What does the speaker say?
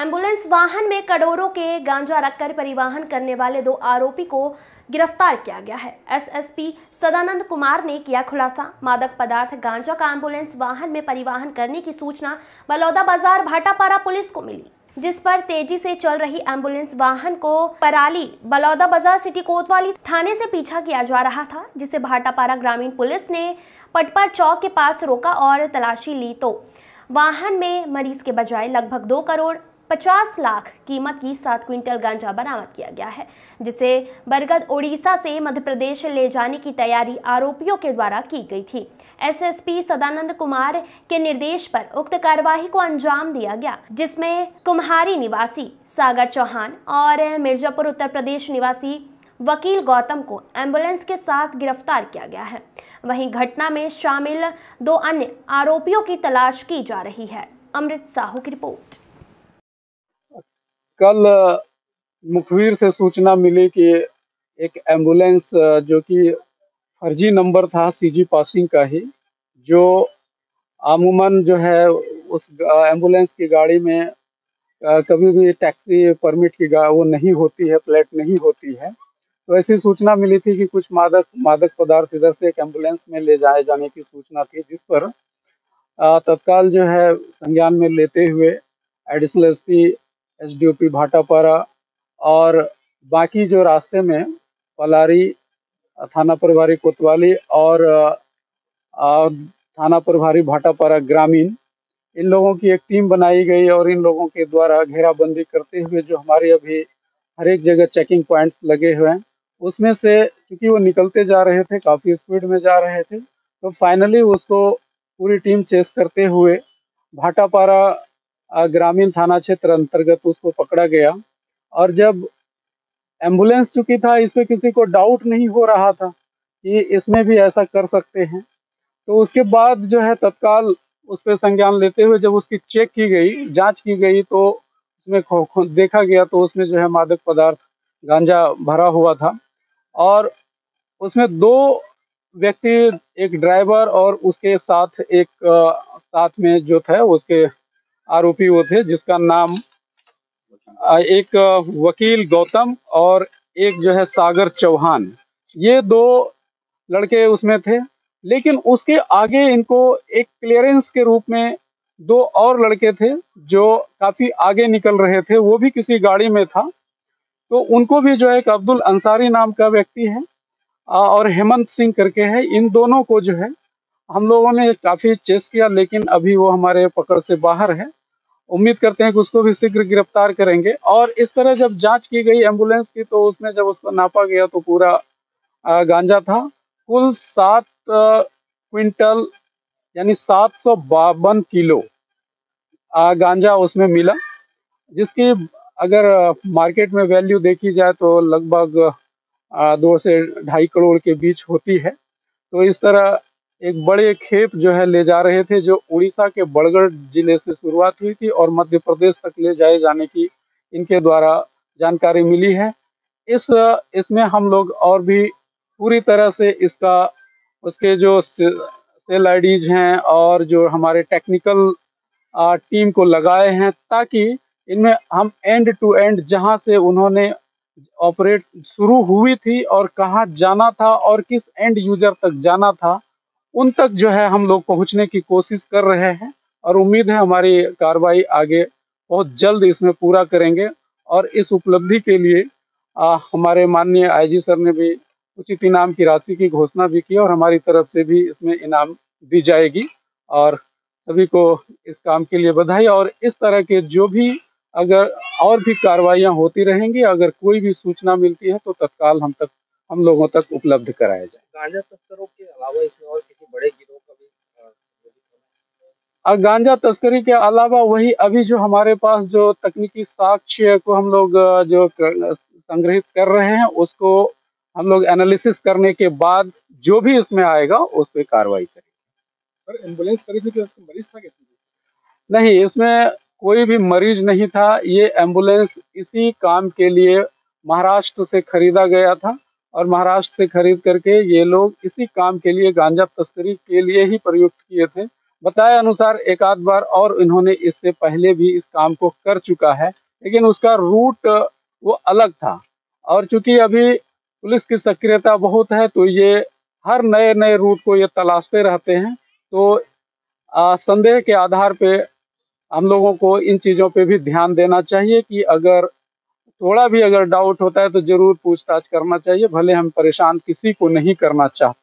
Ambulance वाहन में करोड़ों के गांजा रखकर परिवहन करने वाले 2 आरोपी को गिरफ्तार किया गया है। एसएसपी सदानंद कुमार ने किया खुलासा। मादक पदार्थ गांजा का एम्बुलेंस वाहन में परिवहन करने की सूचना बलौदा बाजार भाटापारा पुलिस को मिली, जिस पर तेजी से चल रही एम्बुलेंस वाहन को पराली बलौदा बाजार सिटी कोतवाली थाने से पीछा किया जा रहा था, जिसे भाटापारा ग्रामीण पुलिस ने पटपर चौक के पास रोका और तलाशी ली तो वाहन में मरीज के बजाय लगभग 2 करोड़ 50 लाख कीमत की 7 क्विंटल गांजा बरामद किया गया है, जिसे बरगद ओडिशा से मध्य प्रदेश ले जाने की तैयारी आरोपियों के द्वारा की गई थी। एसएसपी सदानंद कुमार के निर्देश पर उक्त कार्यवाही को अंजाम दिया गया, जिसमें कुम्हारी निवासी सागर चौहान और मिर्जापुर उत्तर प्रदेश निवासी वकील गौतम को एम्बुलेंस के साथ गिरफ्तार किया गया है। वहीं घटना में शामिल 2 अन्य आरोपियों की तलाश की जा रही है। अमृत साहू की रिपोर्ट। कल मुखबिर से सूचना मिली कि एक एम्बुलेंस जो कि फर्जी नंबर था सीजी पासिंग का ही, जो अमूमन जो है उस एम्बुलेंस की गाड़ी में कभी भी टैक्सी परमिट की वो नहीं होती है, प्लेट नहीं होती है। तो ऐसी सूचना मिली थी कि कुछ मादक पदार्थ इधर से एक एम्बुलेंस में ले जाए जाने की सूचना थी, जिस पर तत्काल जो है संज्ञान में लेते हुए एडिशनल एसपी एसडीओपी भाटापारा और बाकी जो रास्ते में पलारी थाना प्रभारी कोतवाली और थाना प्रभारी भाटापारा ग्रामीण, इन लोगों की एक टीम बनाई गई और इन लोगों के द्वारा घेराबंदी करते हुए जो हमारे अभी हर एक जगह चेकिंग पॉइंट्स लगे हुए हैं, उसमें से क्योंकि वो निकलते जा रहे थे, काफ़ी स्पीड में जा रहे थे, तो फाइनली उसको पूरी टीम चेस करते हुए भाटापारा ग्रामीण थाना क्षेत्र अंतर्गत उसको पकड़ा गया। और जब एम्बुलेंस चुकी था, इस पे किसी को डाउट नहीं हो रहा था कि इसमें भी ऐसा कर सकते हैं, तो उसके बाद जो है तत्काल उस पर संज्ञान लेते हुए जब उसकी चेक की गई, जांच की गई, तो उसमें देखा गया तो उसमें जो है मादक पदार्थ गांजा भरा हुआ था। और उसमें 2 व्यक्ति, एक ड्राइवर और उसके साथ एक साथ में जो था उसके आरोपी वो थे, जिसका नाम एक वकील गौतम और एक जो है सागर चौहान, ये 2 लड़के उसमें थे। लेकिन उसके आगे इनको एक क्लियरेंस के रूप में 2 और लड़के थे जो काफी आगे निकल रहे थे, वो भी किसी गाड़ी में था। तो उनको भी जो है एक अब्दुल अंसारी नाम का व्यक्ति है और हेमंत सिंह करके है, इन दोनों को जो है हम लोगों ने काफी चेस किया, लेकिन अभी वो हमारे पकड़ से बाहर है। उम्मीद करते हैं कि उसको भी शीघ्र गिरफ्तार करेंगे। और इस तरह जब जांच की गई एम्बुलेंस की, तो उसमें जब उसको नापा गया तो पूरा गांजा था। कुल 7 क्विंटल यानी 752 किलो गांजा उसमें मिला, जिसकी अगर मार्केट में वैल्यू देखी जाए तो लगभग 2 से 2.5 करोड़ के बीच होती है। तो इस तरह एक बड़े खेप जो है ले जा रहे थे, जो उड़ीसा के बरगढ़ जिले से शुरुआत हुई थी और मध्य प्रदेश तक ले जाए जाने की इनके द्वारा जानकारी मिली है। इसमें हम लोग और भी पूरी तरह से इसका उसके जो सेल आईडीज हैं और जो हमारे टेक्निकल टीम को लगाए हैं, ताकि इनमें हम एंड टू एंड जहां से उन्होंने ऑपरेट शुरू हुई थी और कहाँ जाना था और किस एंड यूजर तक जाना था, उन तक जो है हम लोग पहुंचने की कोशिश कर रहे हैं। और उम्मीद है हमारी कार्रवाई आगे बहुत जल्द इसमें पूरा करेंगे। और इस उपलब्धि के लिए हमारे माननीय आईजी सर ने भी उचित इनाम की राशि की घोषणा भी की और हमारी तरफ से भी इसमें इनाम दी जाएगी। और सभी को इस काम के लिए बधाई। और इस तरह के जो भी अगर और भी कार्रवाइयाँ होती रहेंगी, अगर कोई भी सूचना मिलती है तो तत्काल हम लोगों तक उपलब्ध कराया जाए। गांजा तस्करों के अलावा इसमें और किसी बड़े गिरोह का भी गांजा तस्करी के अलावा वही अभी जो हमारे पास जो तकनीकी साक्ष्य को हम लोग जो संग्रहित कर रहे हैं, उसको हम लोग एनालिसिस करने के बाद जो भी इसमें आएगा उस पर कार्रवाई करेंगे। सर, एम्बुलेंस खरीदने के मरीज था क्या? नहीं, इसमें कोई भी मरीज नहीं था। ये एम्बुलेंस इसी काम के लिए महाराष्ट्र से खरीदा गया था और महाराष्ट्र से खरीद करके ये लोग इसी काम के लिए गांजा तस्करी के लिए ही प्रयुक्त किए थे। बताए अनुसार एक आध बार और इन्होंने इससे पहले भी इस काम को कर चुका है, लेकिन उसका रूट वो अलग था। और चूंकि अभी पुलिस की सक्रियता बहुत है, तो ये हर नए नए रूट को ये तलाशते रहते हैं। तो संदेह के आधार पे हम लोगों को इन चीज़ों पे भी ध्यान देना चाहिए कि अगर थोड़ा भी अगर डाउट होता है तो जरूर पूछताछ करना चाहिए, भले हम परेशान किसी को नहीं करना चाहते।